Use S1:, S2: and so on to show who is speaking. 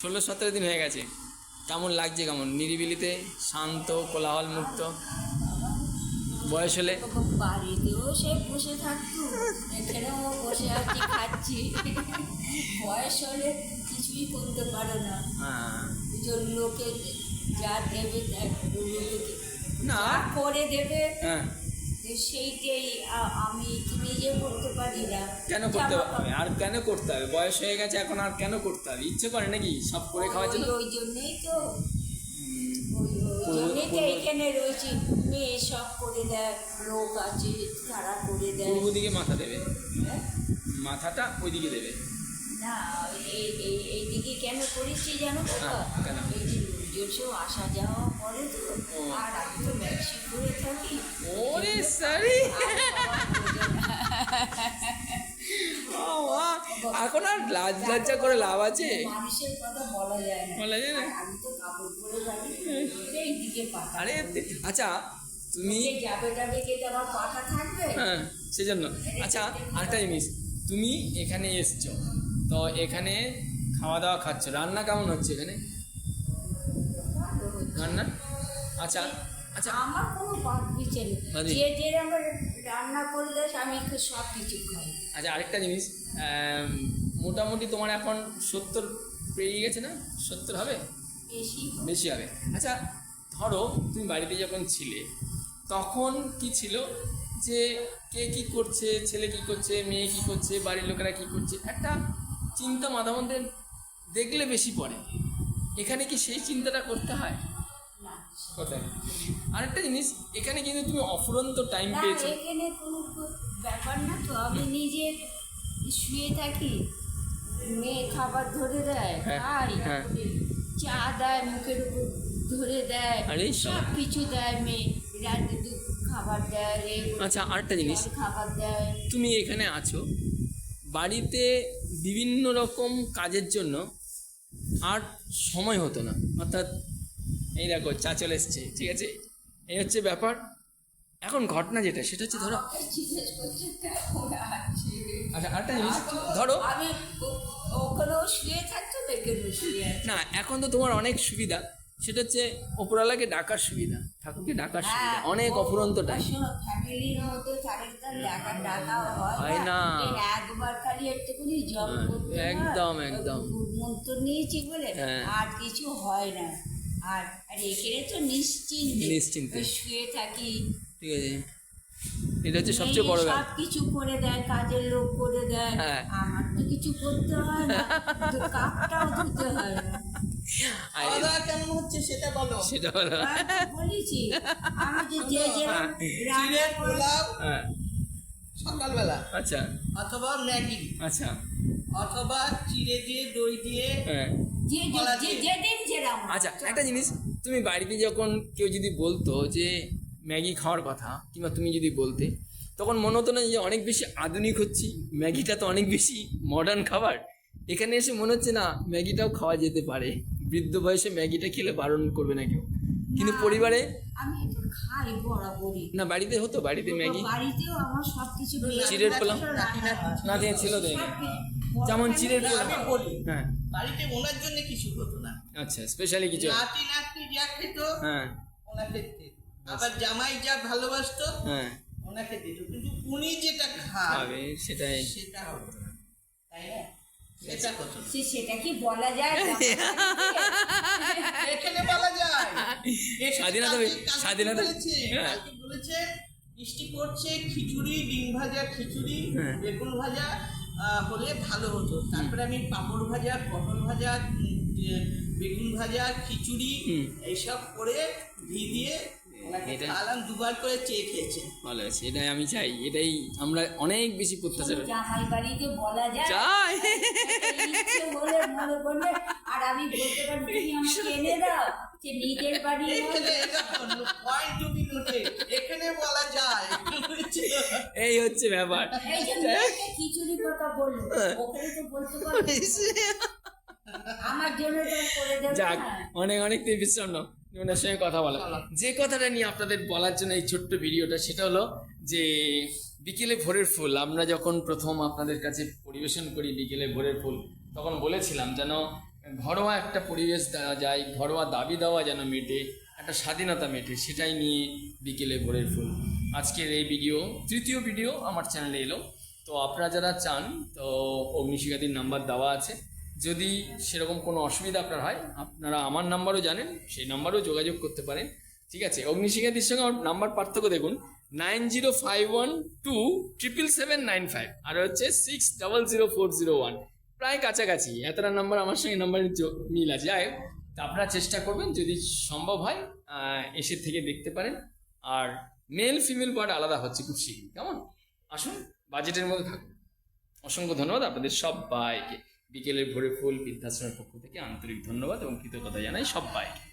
S1: 16-17 দিন হয়ে গেছে। কেমন লাগছে? কেমন নিরিবিলিতে শান্ত কোলাহল মুক্ত? বয়স হলে
S2: বাড়িতেও সে বসে থাকতো, এখানেও বসে আছি খাচ্ছি। বয়স হলে কিছুই করতে পারো না।
S1: হ্যাঁ
S2: লোকে যা দেবে
S1: না
S2: যা করে দেবে
S1: হ্যাঁ
S2: সেইটাই আমি নিজে করতে পারি না।
S1: কেন করতে হবে? আর কেন করতে হবে? বয়স হয়ে গেছে এখন, আর কেন করতে হবে? ইচ্ছে করে নাকি সব করে খাওয়ার জন্য?
S2: ওই জন্যই তো এখানে রয়েছি। মেয়ে সব করে দেয়, লোক আছে তারা করে দেয়।
S1: পূর্ব দিকে মাথা দেবে, মাথাটা ওইদিকে দেবে
S2: না এইদিকে কেন করেছি জানো তো?
S1: কেন?
S2: এই যে লোকজন আসা যাওয়া করে তো, আর আমি তো ম্যাক্সি করে থাকি।
S1: ওরে সরি, এখন আর লজ্জা করে লাভ আছে?
S2: মানুষের কথা বলা যায় না,
S1: বলা যায় না।
S2: আমি তো কাপড় পরে থাকি এইদিকে পাতা।
S1: আরে আচ্ছা, তুমি
S2: যাবে খেতে আমার পাতা থাকবে।
S1: হ্যাঁ সেজন্য। আচ্ছা আরেকটা জিনিস, তুমি এখানে এসছো তো এখানে খাওয়া দাওয়া খাচ্ছ, রান্না কেমন হচ্ছে এখানে রান্না? আচ্ছা আচ্ছা
S2: আমার কোনো বাদ দিচ্ছে না, যে যেরকম রান্না করলে আমি সব কিছু খাই।
S1: আচ্ছা আরেকটা জিনিস, মোটামুটি তোমার এখন 70 পেরিয়ে গেছে না? 70 হবে? বেশি হবে। আচ্ছা ধরো তুমি বাড়িতে যখন ছিলে তখন কি ছিল যে কে কী করছে, ছেলে কী করছে, মেয়ে কী করছে, বাড়ির লোকেরা কী করছে, একটা চিন্তা মাথা মধ্যে দেখলে বেশি পড়ে। এখানে কি সেই চিন্তাটা করতে হয়? কোথায়? আরেকটা জিনিস, এখানে কিন্তু তুমি অফুরন্ত টাইম পেয়েছো।
S2: এখানে কোনো ব্যাপার না তো, আমি নিজে শুয়ে থাকি, মেয়ে খাবার ধরে দেয়, খাই, চা দেয় মুখের উপর ধরে দেয়, সব কিছু দেয়, মেয়ে রাতে খাবার দেয়।
S1: আচ্ছা আরেকটা জিনিস,
S2: খাবার দেয়।
S1: তুমি এখানে আছো, বাড়িতে বিভিন্ন রকম কাজের জন্য আর সময় হতো না, অর্থাৎ এই দেখো চা চলে এসছে, ঠিক আছে, এই হচ্ছে ব্যাপার। এখন ঘটনা যেটা সেটা হচ্ছে ধরো, আচ্ছা আরেকটা জিনিস ধরো,
S2: আমি ওখানেও শুয়ে থাকতো, এখানেও শুয়ে আছে।
S1: না এখন তো তোমার অনেক সুবিধা, সেটা হচ্ছে ওপরওয়ালাকে ডাকার সুবিধা, ঠাকুরকে ডাকার সুবিধা, অনেক অফুরন্ত টাইম।
S2: ফ্যামিলির মধ্যে ডাকা হয়
S1: না,
S2: একবার খালি একটুখানি জব করতে হয়,
S1: একদম একদম
S2: মন্ত্র নিয়েছি বলে আর কিছু হয় না। আর এখানে তো নিশ্চিন্তে শুয়ে থাকি,
S1: ঠিক আছে। এটা হচ্ছে সবচেয়ে বড় ব্যাপার,
S2: সব কিছু করে দেয়, কাজের লোক করে দেয়, আমার তো কিছু করতে হয় না, কাপটাও ধুতে হয় না।
S3: কেমন হচ্ছে সেটা বলো।
S1: সেটা বলো।
S2: বলেছি আমি যে
S3: পোলাও সকালবেলা,
S1: আচ্ছা,
S3: অথবা ম্যাগি,
S1: আচ্ছা,
S3: অথবা চিড়ে দিয়ে দই দিয়ে,
S2: যেদিন যেরকম।
S1: আচ্ছা একটা জিনিস, তুমি বাড়িতে যখন কেউ যদি বলতো যে ম্যাগি খাওয়ার কথা, কিংবা তুমি যদি বলতে, তখন মনে হতো না যে অনেক বেশি আধুনিক হচ্ছি, ম্যাগিটা তো অনেক বেশি মডার্ন খাবার, এখানে এসে মনে হচ্ছে না ম্যাগিটাও খাওয়া যেতে পারে, বৃদ্ধ বয়সে ম্যাগিটা খেলে বারণ করবে না কেউ, কিন্তু পরিবারে
S2: আমি একটু খাই বরাবরই
S1: না, বাড়িতে হতো, বাড়িতে ম্যাগি,
S2: বাড়িতেও আমার সব কিছু
S1: চিড়ের পোলাও না দিয়ে ছিল, যেমন চিড়ের পোলাও, হ্যাঁ
S3: বাড়িতে ওনার জন্য কিছু হতো না।
S1: আচ্ছা স্পেশালি কিছু,
S3: নাতি যা খেত
S1: হ্যাঁ
S3: ওনাকে দিত, আবার জামাই যা ভালোবাসতো
S1: হ্যাঁ
S3: ওনাকে দিত, কিন্তু উনি যেটা খাবে
S1: সেটাই,
S3: সেটা হতো না, তাই না? সেটা হতো না।
S2: সেটা কি বলা যায়?
S3: এখানে বলা যায়
S1: স্বাধীনতা
S3: কালকে বলেছে বৃষ্টি পড়ছে, খিচুড়ি, ডিম ভাজা খিচুড়ি, বেগুন ভাজা হলে ভালো হতো। তারপরে আমি পাঁপড় ভাজা, পটল ভাজা, বেগুন ভাজা, খিচুড়ি এইসব করে ঘি দিয়ে খাওয়ালাম, দুবার করে চেয়ে খেয়েছে।
S1: ভালো আছে, এটাই আমি চাই, এটাই আমরা অনেক বেশি প্রত্যাশা করি।
S2: জামাই বাড়িতে বলা যায়
S1: চাই
S2: ইচ্ছে হলে মনে করলে, আর আমি বলতে পারি তুমি আমাকে এনে দাও, যে নিজের বাড়ি
S3: এখানে বলা যায়।
S1: এই হচ্ছে ব্যাপার,
S2: এই যে খিচুড়ির কথা বললো, ওখানে তো বলতে পারবে আমার জন্য করে দেবে।
S1: যাক, অনেক অনেক বিশ্রাম নাও, ওনার সঙ্গে কথা বলা। যে কথাটা নিয়ে আপনাদের বলার জন্য এই ছোট্ট ভিডিওটা, সেটা হলো যে বিকেলে ভোরের ফুল আমরা যখন প্রথম আপনাদের কাছে পরিবেশন করি, বিকেলে ভোরের ফুল, তখন বলেছিলাম যেন ঘরোয়া একটা পরিবেশ দেওয়া যায়, ঘরোয়া দাবি দেওয়া যেন মেটে, একটা স্বাধীনতা মেটে, সেটাই নিয়ে বিকেলে ভোরের ফুল আজকের এই ভিডিও, তৃতীয় ভিডিও আমার চ্যানেলে এলো। তো আপনারা যারা চান, তো অগ্নিশিখাদির নাম্বার দেওয়া আছে, যদি সেরকম কোনো অসুবিধা আপনার হয়, আপনারা আমার নাম্বারও জানেন, সেই নাম্বারেও যোগাযোগ করতে পারেন। ঠিক আছে, অগ্নিশিখাদির সঙ্গে আমার নাম্বার পার্থক্য দেখুন, 9051277795 আর হচ্ছে 600401, প্রায় কাছাকাছি, এতটা নাম্বার আমার সঙ্গে নাম্বারের মিল আছে। যাই হোক, তা আপনারা চেষ্টা করবেন, যদি সম্ভব হয় এসে থেকে দেখতে পারেন। আর মেল ফিমেল পার্ট আলাদা হচ্ছে খুব শীঘ্রই, কেমন? আসুন, বাজেটের মধ্যে থাকুন। অসংখ্য ধন্যবাদ আপনাদের সবাইকে। বিকেলের ভোরে ফুল বৃদ্ধাশ্রমের পক্ষ থেকে আন্তরিক ধন্যবাদ এবং কৃতজ্ঞতা জানাই সবাইকে।